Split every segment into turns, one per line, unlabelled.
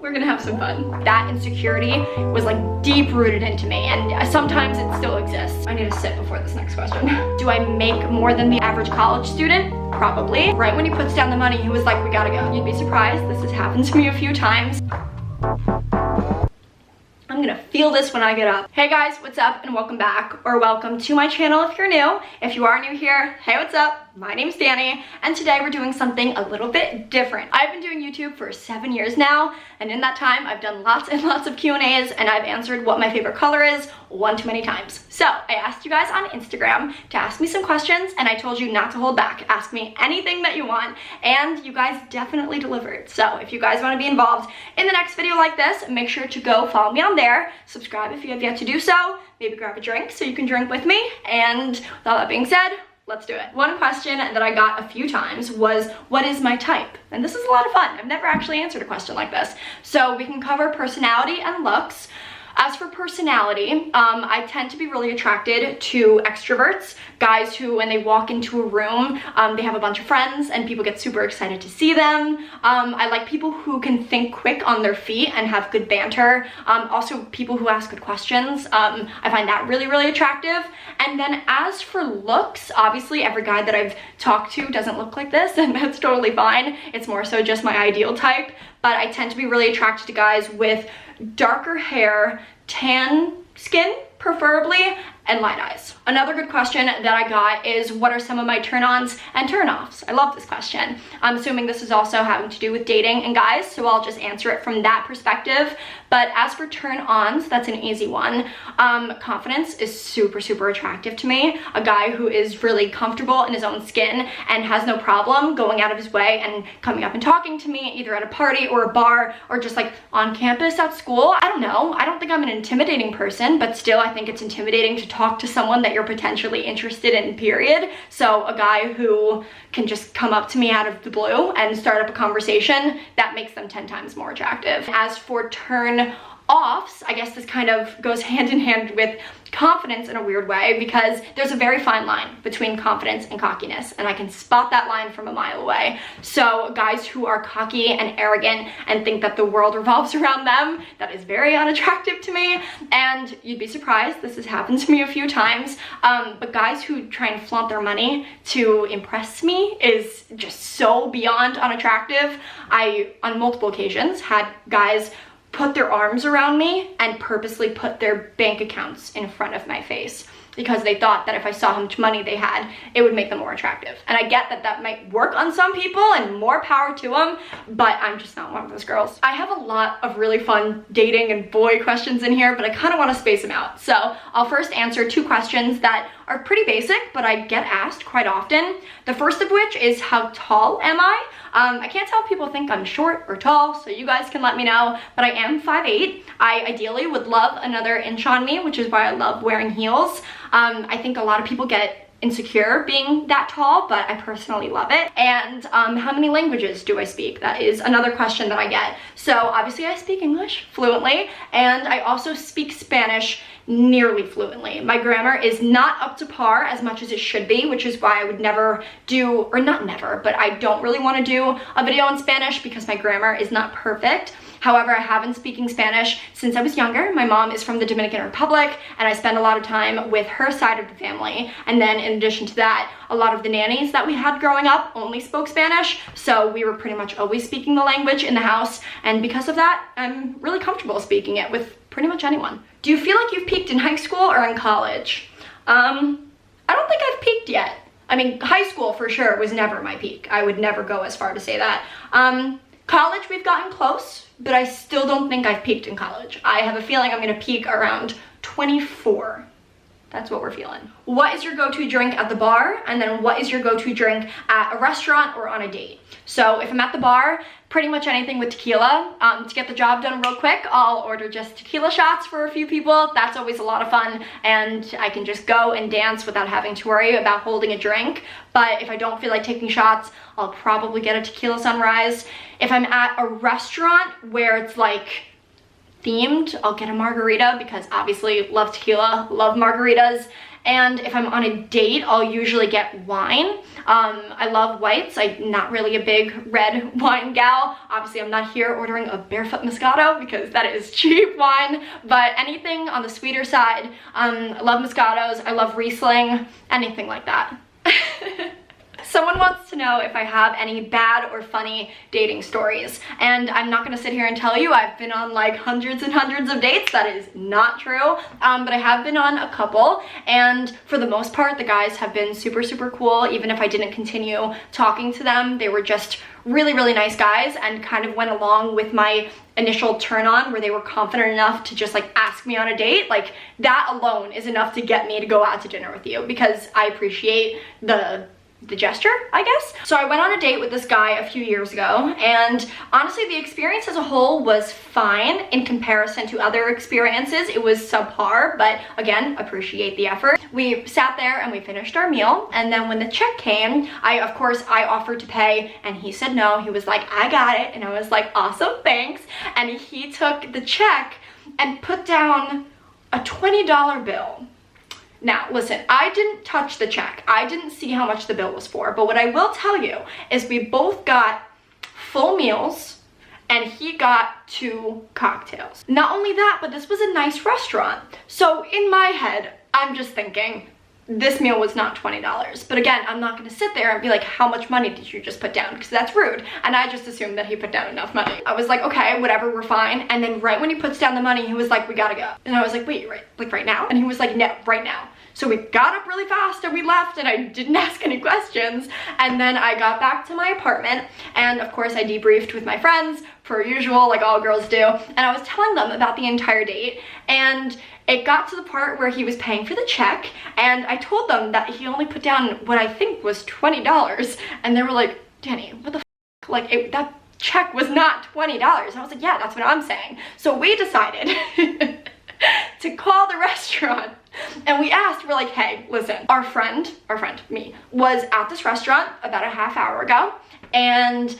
we're gonna have some fun. That insecurity was like deep rooted into me, and sometimes it still exists. I need to sit before this next question. Do I make more than the average college student? Probably. Right when he puts down the money, he was like, we gotta go. You'd be surprised, this has happened to me a few times. I'm gonna feel this when I get up. Hey guys, what's up and welcome back, or welcome to my channel if you're new. If you are new here, hey, what's up? My name's Dani, and today we're doing something a little bit different. I've been doing YouTube for 7 years now, and in that time, I've done lots and lots of Q&As, and I've answered what my favorite color is one too many times. So I asked you guys on Instagram to ask me some questions, and I told you not to hold back. Ask me anything that you want, and you guys definitely delivered. So if you guys want to be involved in the next video like this, make sure to go follow me on there. Subscribe if you have yet to do so. Maybe grab a drink so you can drink with me. And with all that being said, let's do it. One question that I got a few times was, what is my type? And this is a lot of fun. I've never actually answered a question like this. So we can cover personality and looks. As for personality, I tend to be really attracted to extroverts, guys who, when they walk into a room, they have a bunch of friends and people get super excited to see them. I like people who can think quick on their feet and have good banter. Also people who ask good questions. I find that really, really attractive. And then as for looks, obviously every guy that I've talked to doesn't look like this, and that's totally fine. It's more so just my ideal type. But I tend to be really attracted to guys with darker hair, tan skin preferably, and light eyes. Another good question that I got is, what are some of my turn-ons and turn-offs? I love this question. I'm assuming this is also having to do with dating and guys, so I'll just answer it from that perspective. But as for turn-ons, that's an easy one. Confidence is super, super attractive to me. A guy who is really comfortable in his own skin and has no problem going out of his way and coming up and talking to me, either at a party or a bar or just like on campus at school. I don't know. I don't think I'm an intimidating person, but still I think it's intimidating to talk to someone that you're potentially interested in, period. So a guy who can just come up to me out of the blue and start up a conversation, that makes them 10 times more attractive. As for turn-offs, I guess this kind of goes hand in hand with confidence in a weird way, because there's a very fine line between confidence and cockiness, and I can spot that line from a mile away. So guys who are cocky and arrogant and think that the world revolves around them, that is very unattractive to me. And you'd be surprised, this has happened to me a few times, but guys who try and flaunt their money to impress me is just so beyond unattractive. I, on multiple occasions, had guys put their arms around me and purposely put their bank accounts in front of my face because they thought that if I saw how much money they had, it would make them more attractive. And I get that that might work on some people, and more power to them, but I'm just not one of those girls. I have a lot of really fun dating and boy questions in here, but I kind of want to space them out. So I'll first answer 2 questions that are pretty basic, but I get asked quite often. The first of which is, how tall am I? I can't tell if people think I'm short or tall, so you guys can let me know, but I am 5'8". I ideally would love another inch on me, which is why I love wearing heels. I think a lot of people get insecure being that tall, but I personally love it. And how many languages do I speak? That is another question that I get. So obviously I speak English fluently, and I also speak Spanish nearly fluently. My grammar is not up to par as much as it should be, which is why I would never do, or not never, but I don't really want to do a video in Spanish because my grammar is not perfect. However, I have been speaking Spanish since I was younger. My mom is from the Dominican Republic, and I spend a lot of time with her side of the family. And then in addition to that, a lot of the nannies that we had growing up only spoke Spanish, so we were pretty much always speaking the language in the house. And because of that, I'm really comfortable speaking it with pretty much anyone. Do you feel like you've peaked in high school or in college? I don't think I've peaked yet. I mean, high school for sure was never my peak. I would never go as far to say that. College, we've gotten close, but I still don't think I've peaked in college. I have a feeling I'm gonna peak around 24. That's what we're feeling. What is your go-to drink at the bar? And then what is your go-to drink at a restaurant or on a date? So if I'm at the bar, pretty much anything with tequila. To get the job done real quick, I'll order just tequila shots for a few people. That's always a lot of fun, and I can just go and dance without having to worry about holding a drink. But if I don't feel like taking shots, I'll probably get a tequila sunrise. If I'm at a restaurant where it's like themed, I'll get a margarita because obviously love tequila, love margaritas. And if I'm on a date, I'll usually get wine. I love whites. I'm not really a big red wine gal. Obviously, I'm not here ordering a Barefoot Moscato because that is cheap wine, but anything on the sweeter side. I love Moscatos. I love Riesling, anything like that. Someone wants to know if I have any bad or funny dating stories, and I'm not gonna sit here and tell you I've been on like hundreds and hundreds of dates. That is not true, but I have been on a couple, and for the most part the guys have been super cool. Even if I didn't continue talking to them, they were just really nice guys and kind of went along with my initial turn on, where they were confident enough to just like ask me on a date. Like that alone is enough to get me to go out to dinner with you, because I appreciate the gesture, I guess. So I went on a date with this guy a few years ago, and honestly the experience as a whole was fine in comparison to other experiences. It was subpar, but again, appreciate the effort. We sat there and we finished our meal, and then when the check came, of course I offered to pay, and he said no. He was like, I got it, and I was like, awesome, thanks. And he took the check and put down a $20 bill. Now, listen, I didn't touch the check. I didn't see how much the bill was for, but what I will tell you is we both got full meals, and he got 2 cocktails. Not only that, but this was a nice restaurant. So in my head, I'm just thinking, this meal was not $20. But again, I'm not gonna sit there and be like, how much money did you just put down? Because that's rude. And I just assumed that he put down enough money. I was like, okay, whatever, we're fine. And then right when he puts down the money, he was like, we gotta go. And I was like, wait, right now? And he was like, no, right now. So we got up really fast and we left, and I didn't ask any questions. And then I got back to my apartment, and of course I debriefed with my friends per usual, like all girls do. And I was telling them about the entire date, and it got to the part where he was paying for the check, and I told them that he only put down what I think was $20, and they were like, Dani, what the f? Like, that check was not $20. I was like, yeah, that's what I'm saying. So we decided to call the restaurant, and we asked, we're like, hey, listen, our friend, me, was at this restaurant about a half hour ago, and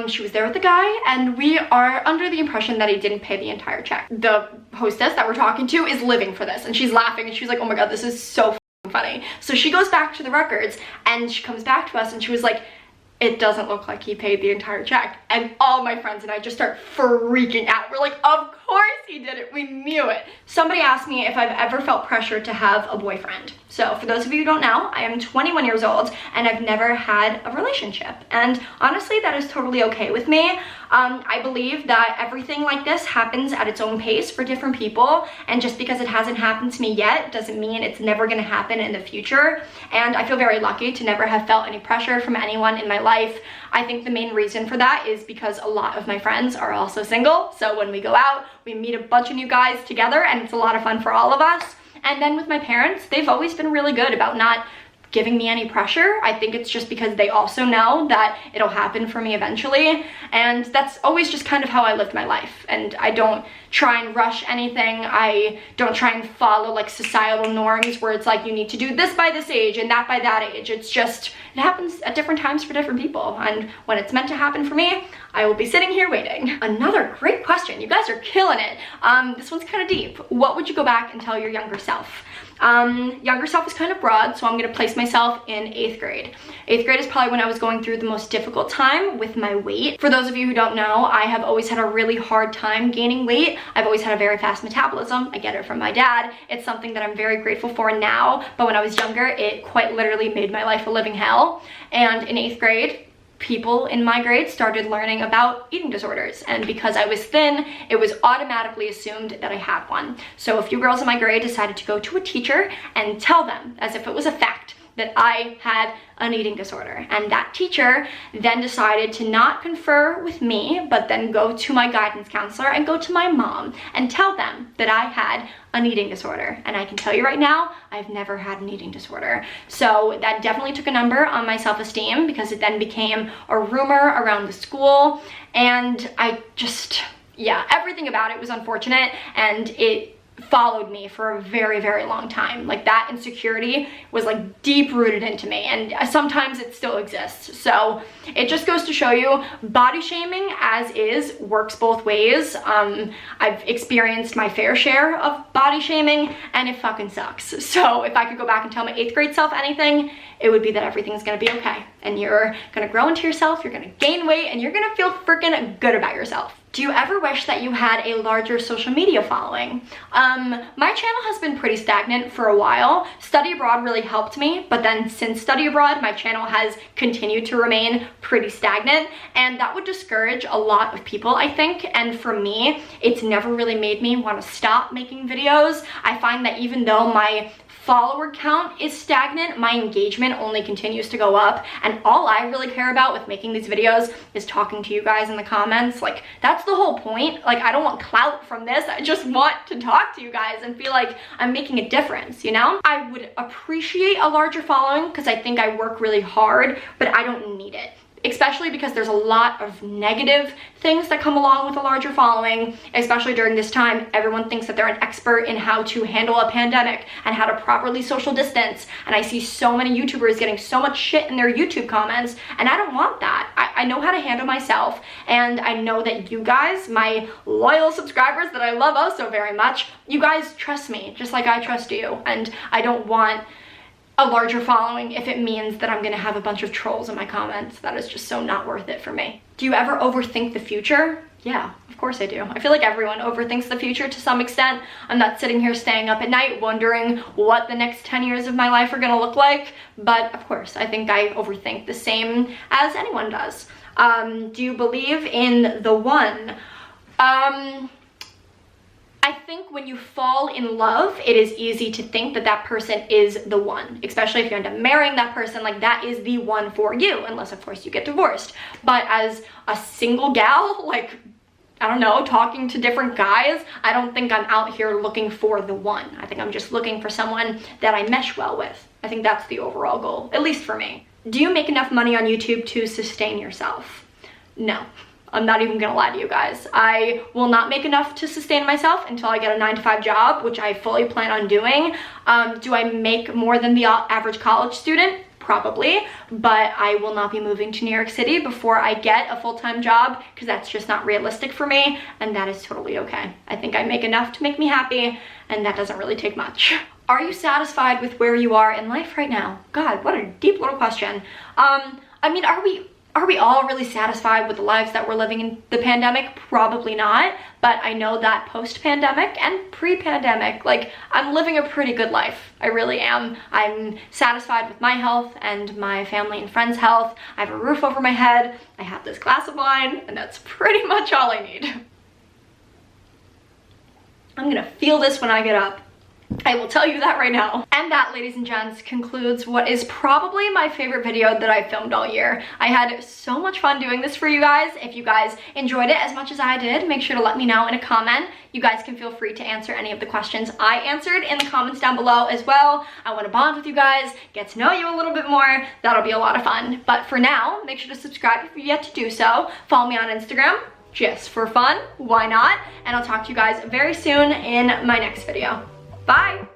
she was there with the guy, and we are under the impression that he didn't pay the entire check. The hostess that we're talking to is living for this, and she's laughing, and she's like, oh my god, this is so funny. So she goes back to the records, and she comes back to us, and she was like, it doesn't look like he paid the entire check. And all my friends and I just start freaking out. We're like, of course he did it, we knew it. Somebody asked me if I've ever felt pressure to have a boyfriend. So for those of you who don't know, I am 21 years old, and I've never had a relationship. And honestly, that is totally okay with me. I believe that everything like this happens at its own pace for different people, and just because it hasn't happened to me yet doesn't mean it's never gonna happen in the future. And I feel very lucky to never have felt any pressure from anyone in my life. I think the main reason for that is because a lot of my friends are also single, so when we go out, we meet a bunch of new guys together, and it's a lot of fun for all of us. And then with my parents, they've always been really good about not giving me any pressure. I think it's just because they also know that it'll happen for me eventually, and that's always just kind of how I lived my life. And I don't try and rush anything. I don't try and follow like societal norms where it's like you need to do this by this age and that by that age. It's just, it happens at different times for different people, and when it's meant to happen for me, I will be sitting here waiting. Another great question. You guys are killing it. This one's kind of deep. What would you go back and tell your younger self? Younger self is kind of broad, so I'm gonna place myself in 8th grade. 8th grade is probably when I was going through the most difficult time with my weight. For those of you who don't know, I have always had a really hard time gaining weight. I've always had a very fast metabolism. I get it from my dad. It's something that I'm very grateful for now, but when I was younger, it quite literally made my life a living hell. And in 8th grade, people in my grade started learning about eating disorders, and because I was thin, it was automatically assumed that I had one. So a few girls in my grade decided to go to a teacher and tell them, as if it was a fact, that I had an eating disorder. And that teacher then decided to not confer with me, but then go to my guidance counselor and go to my mom and tell them that I had an eating disorder. And I can tell you right now, I've never had an eating disorder. So that definitely took a number on my self-esteem, because it then became a rumor around the school, and I just, yeah, everything about it was unfortunate, and it followed me for a very, very long time. Like, that insecurity was like deep rooted into me, and sometimes it still exists. So it just goes to show you, body shaming as is works both ways. I've experienced my fair share of body shaming, and it fucking sucks. So if I could go back and tell my 8th grade self anything, it would be that everything's gonna be okay, and you're gonna grow into yourself, you're gonna gain weight, and you're gonna feel freaking good about yourself. Do you ever wish that you had a larger social media following? My channel has been pretty stagnant for a while. Study abroad really helped me, but then since study abroad, my channel has continued to remain pretty stagnant, and that would discourage a lot of people, I think. And for me, it's never really made me want to stop making videos. I find that even though my follower count is stagnant, my engagement only continues to go up, and all I really care about with making these videos is talking to you guys in the comments. Like, that's the whole point. Like, I don't want clout from this. I just want to talk to you guys and feel like I'm making a difference, you know? I would appreciate a larger following because I think I work really hard, but I don't need it. Especially because there's a lot of negative things that come along with a larger following, especially during this time. Everyone thinks that they're an expert in how to handle a pandemic and how to properly social distance. And I see so many YouTubers getting so much shit in their YouTube comments, and I don't want that. I know how to handle myself, and I know that you guys, my loyal subscribers that I love oh so very much, you guys trust me just like I trust you, and I don't want a larger following if it means that I'm gonna have a bunch of trolls in my comments. That is just so not worth it for me. Do you ever overthink the future? Yeah, of course I do. I feel like everyone overthinks the future to some extent. I'm not sitting here staying up at night wondering what the next 10 years of my life are gonna look like, but of course, I think I overthink the same as anyone does. Do you believe in the one? I think when you fall in love, it is easy to think that that person is the one, especially if you end up marrying that person. Like, that is the one for you, unless of course you get divorced. But as a single gal, like, I don't know, talking to different guys, I don't think I'm out here looking for the one. I think I'm just looking for someone that I mesh well with. I think that's the overall goal, at least for me. Do you make enough money on YouTube to sustain yourself? No. I'm not even gonna lie to you guys. I will not make enough to sustain myself until I get a 9-to-5 job, which I fully plan on doing. Do I make more than the average college student? Probably, but I will not be moving to New York City before I get a full-time job, because that's just not realistic for me, and that is totally okay. I think I make enough to make me happy, and that doesn't really take much. Are you satisfied with where you are in life right now? God, what a deep little question. I mean, are we all really satisfied with the lives that we're living in the pandemic? Probably not, but I know that post-pandemic and pre-pandemic, like, I'm living a pretty good life. I really am. I'm satisfied with my health and my family and friends' health. I have a roof over my head, I have this glass of wine, and that's pretty much all I need. I'm gonna feel this when I get up. I will tell you that right now. And that, ladies and gents, concludes what is probably my favorite video that I filmed all year. I had so much fun doing this for you guys. If you guys enjoyed it as much as I did, make sure to let me know in a comment. You guys can feel free to answer any of the questions I answered in the comments down below as well. I want to bond with you guys, get to know you a little bit more. That'll be a lot of fun. But for now, make sure to subscribe if you've yet to do so. Follow me on Instagram, just for fun. Why not? And I'll talk to you guys very soon in my next video. Bye!